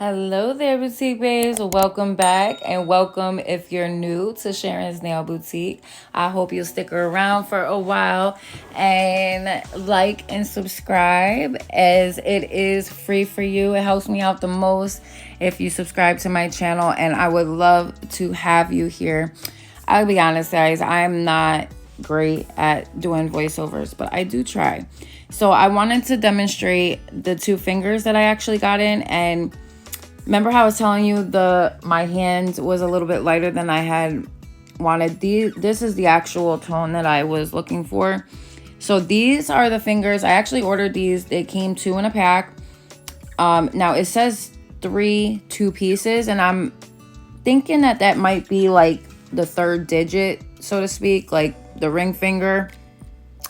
Hello there, boutique babes. Welcome back, and welcome if you're new to Sharon's Nail Boutique. I hope you'll stick around for a while and like and subscribe, as it is free for you. It helps me out the most if you subscribe to my channel, and I would love to have you here. I'll be honest, guys, I'm not great at doing voiceovers, but I do try. So I wanted to demonstrate the two fingers that I actually got in. And remember how I was telling you my hand was a little bit lighter than I had wanted? This is the actual tone that I was looking for. So these are the fingers. I actually ordered these. They came 2 in a pack. Now it says 2 pieces, and I'm thinking that might be like the third digit, so to speak, like the ring finger,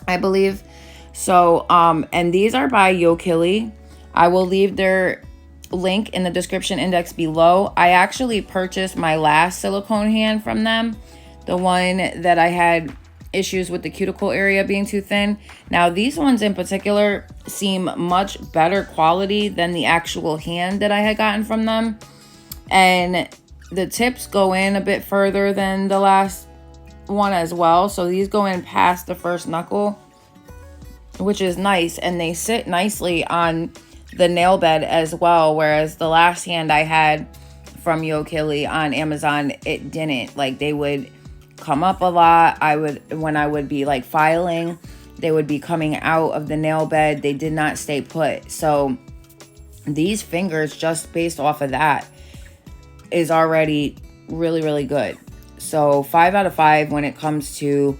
I believe. So, and these are by Yokilly. I will leave their link in the description index below. I actually purchased my last silicone hand from them, the one that I had issues with the cuticle area being too thin. Now these ones in particular seem much better quality than the actual hand that I had gotten from them, and the tips go in a bit further than the last one as well. So these go in past the first knuckle, which is nice, and they sit nicely on the nail bed as well, whereas the last hand I had from Yokilly on Amazon, it didn't. Like, they would come up a lot. When I would be like filing, they would be coming out of the nail bed. They did not stay put. So these fingers, just based off of that, is already really, really good. So 5 out of 5 when it comes to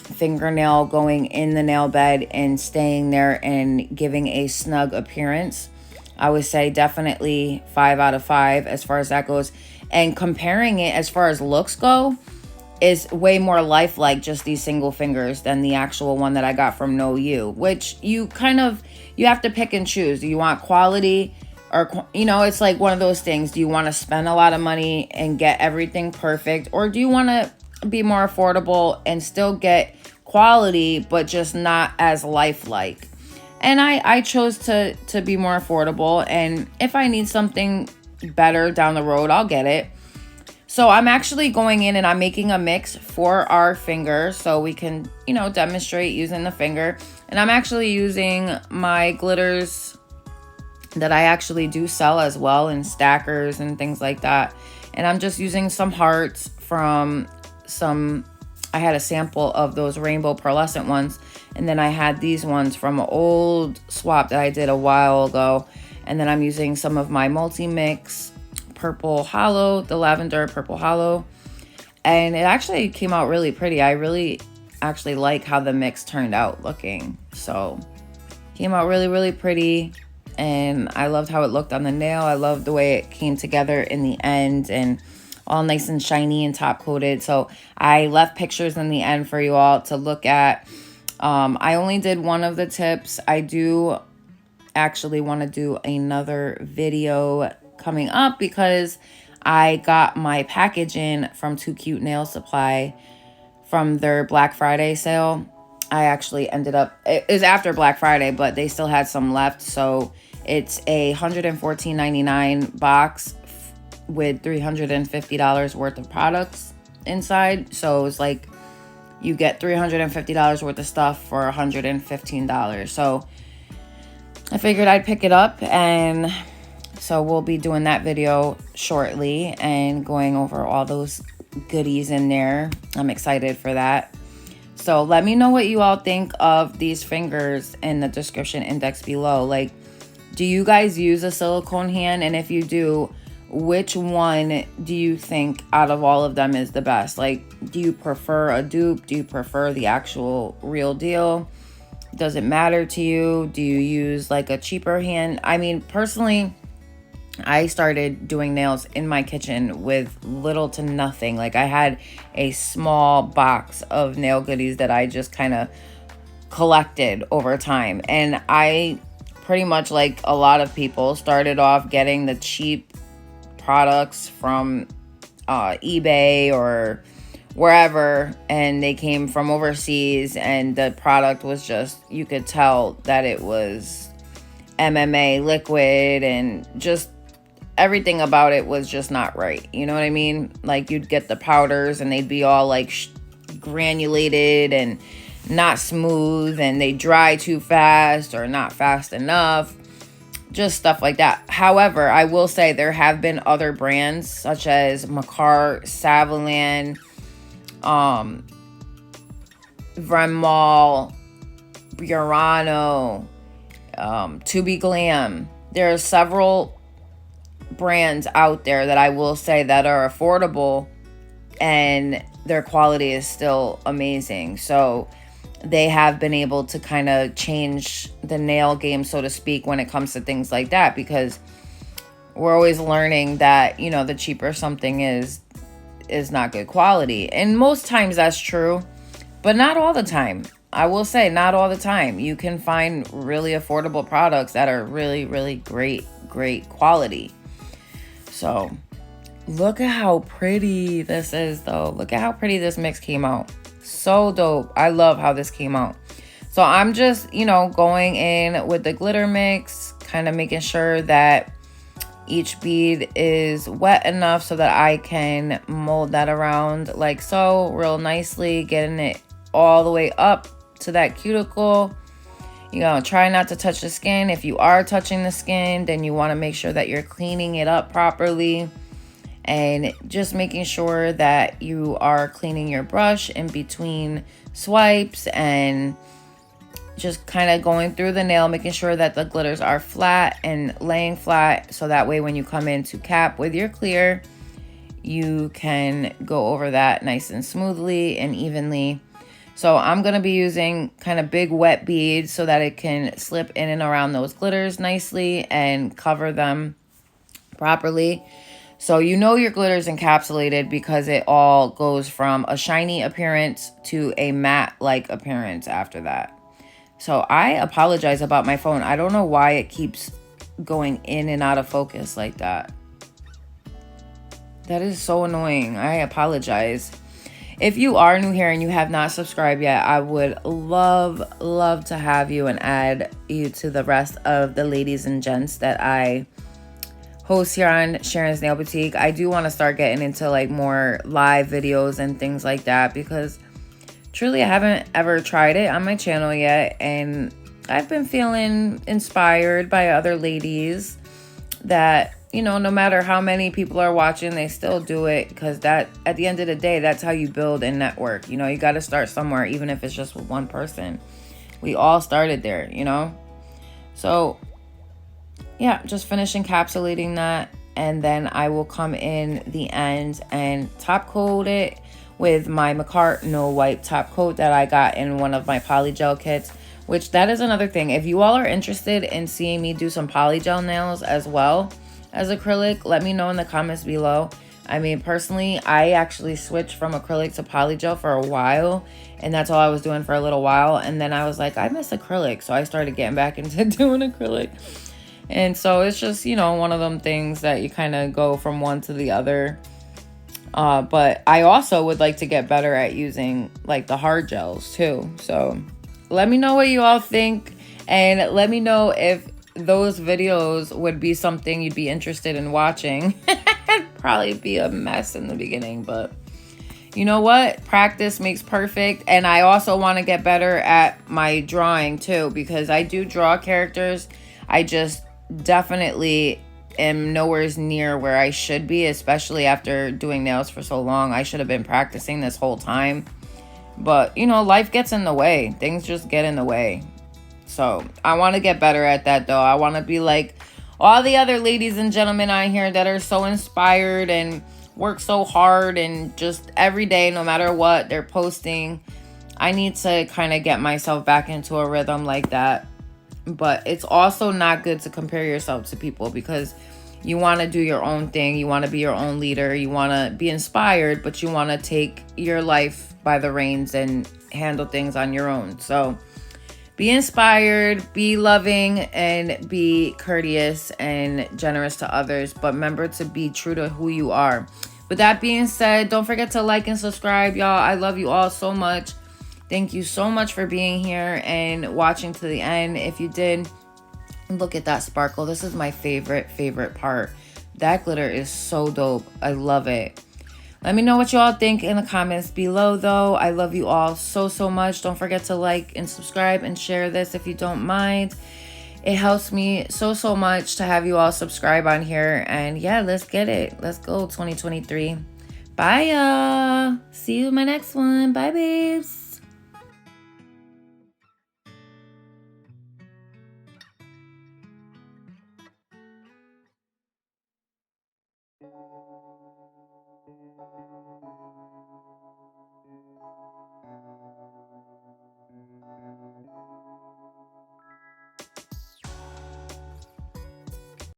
fingernail going in the nail bed and staying there and giving a snug appearance. I would say definitely 5 out of 5 as far as that goes. And comparing it as far as looks go, is way more lifelike just these single fingers than the actual one that I got from No You, which you have to pick and choose. Do you want quality? Or, it's like one of those things. Do you want to spend a lot of money and get everything perfect? Or do you want to be more affordable and still get quality, but just not as lifelike? And I chose to be more affordable. And if I need something better down the road, I'll get it. So I'm actually going in and I'm making a mix for our finger so we can, demonstrate using the finger. And I'm actually using my glitters that I actually do sell as well in stackers and things like that. And I'm just using some hearts from I had a sample of those rainbow pearlescent ones. And then I had these ones from an old swap that I did a while ago. And then I'm using some of my multi-mix purple hollow, the lavender purple hollow. And it actually came out really pretty. I really actually like how the mix turned out looking. So came out really, really pretty. And I loved how it looked on the nail. I loved the way it came together in the end and all nice and shiny and top coated. So I left pictures in the end for you all to look at. I only did one of the tips. I do actually want to do another video coming up because I got my package in from Too Cute Nail Supply from their Black Friday sale. I actually ended up, it was after Black Friday, but they still had some left. So it's a $114.99 box with $350 worth of products inside. So it's like you get $350 worth of stuff for $115. So I figured I'd pick it up, and so we'll be doing that video shortly and going over all those goodies in there. I'm excited for that. So let me know what you all think of these fingers in the description index below. Like, do you guys use a silicone hand? And if you do, which one do you think out of all of them is the best? Like, do you prefer a dupe? Do you prefer the actual real deal? Does it matter to you? Do you use like a cheaper hand? I mean, personally, I started doing nails in my kitchen with little to nothing. Like, I had a small box of nail goodies that I just kind of collected over time. And I pretty much, like a lot of people, started off getting the cheap products from eBay or wherever, and they came from overseas, and the product was just, you could tell that it was MMA liquid and just everything about it was just not right. You know what I mean? Like, you'd get the powders and they'd be all like granulated and not smooth, and they dry too fast or not fast enough. Just stuff like that. However, I will say there have been other brands such as Makar, Savalan, Vremol, Burano, To Be Glam. There are several brands out there that I will say that are affordable and their quality is still amazing. So they have been able to kind of change the nail game, so to speak, when it comes to things like that, because we're always learning that, you know, the cheaper something is not good quality. And most times that's true, but not all the time. I will say not all the time. You can find really affordable products that are really, really great quality. So look at how pretty this is, though. Look at how pretty this mix came out. So dope. I love how this came out. So I'm just, you know, going in with the glitter mix, kind of making sure that each bead is wet enough so that I can mold that around like so, real nicely, getting it all the way up to that cuticle. You know, try not to touch the skin. If you are touching the skin, then you want to make sure that you're cleaning it up properly. And just making sure that you are cleaning your brush in between swipes and just kind of going through the nail, making sure that the glitters are flat and laying flat. So that way when you come in to cap with your clear, you can go over that nice and smoothly and evenly. So I'm going to be using kind of big wet beads so that it can slip in and around those glitters nicely and cover them properly. So you know your glitter is encapsulated because it all goes from a shiny appearance to a matte-like appearance after that. So I apologize about my phone. I don't know why it keeps going in and out of focus like that. That is so annoying. I apologize. If you are new here and you have not subscribed yet, I would love to have you and add you to the rest of the ladies and gents that I host here on Sharon's Nail Boutique. I do want to start getting into like more live videos and things like that, because truly I haven't ever tried it on my channel yet, and I've been feeling inspired by other ladies that, you know, no matter how many people are watching, they still do it, because that, at the end of the day, that's how you build and network. You know, you got to start somewhere, even if it's just with one person. We all started there, you know? So yeah, just finish encapsulating that, and then I will come in the end and top coat it with my Makar No Wipe top coat that I got in one of my polygel kits, which that is another thing. If you all are interested in seeing me do some polygel nails as well as acrylic, let me know in the comments below. I mean, personally, I actually switched from acrylic to polygel for a while, and that's all I was doing for a little while. And then I was like, I miss acrylic, so I started getting back into doing acrylic. And so it's just, you know, one of them things that you kind of go from one to the other. But I also would like to get better at using like the hard gels too. So let me know what you all think, and let me know if those videos would be something you'd be interested in watching. It'd probably be a mess in the beginning, but you know what? Practice makes perfect. And I also want to get better at my drawing too, because I do draw characters. I just definitely am nowhere near where I should be, especially after doing nails for so long. I should have been practicing this whole time. But, you know, life gets in the way. Things just get in the way. So I want to get better at that, though. I want to be like all the other ladies and gentlemen on here that are so inspired and work so hard, and just every day, no matter what they're posting. I need to kind of get myself back into a rhythm like that. But it's also not good to compare yourself to people, because you want to do your own thing. You want to be your own leader. You want to be inspired, but you want to take your life by the reins and handle things on your own. So be inspired, be loving, and be courteous and generous to others. But remember to be true to who you are. With that being said, don't forget to like and subscribe, y'all. I love you all so much. Thank you so much for being here and watching to the end. If you did, look at that sparkle. This is my favorite part. That glitter is so dope. I love it. Let me know what you all think in the comments below, though. I love you all so, so much. Don't forget to like and subscribe and share this if you don't mind. It helps me so, so much to have you all subscribe on here. And yeah, let's get it. Let's go 2023. Bye, y'all. See you in my next one. Bye, babes.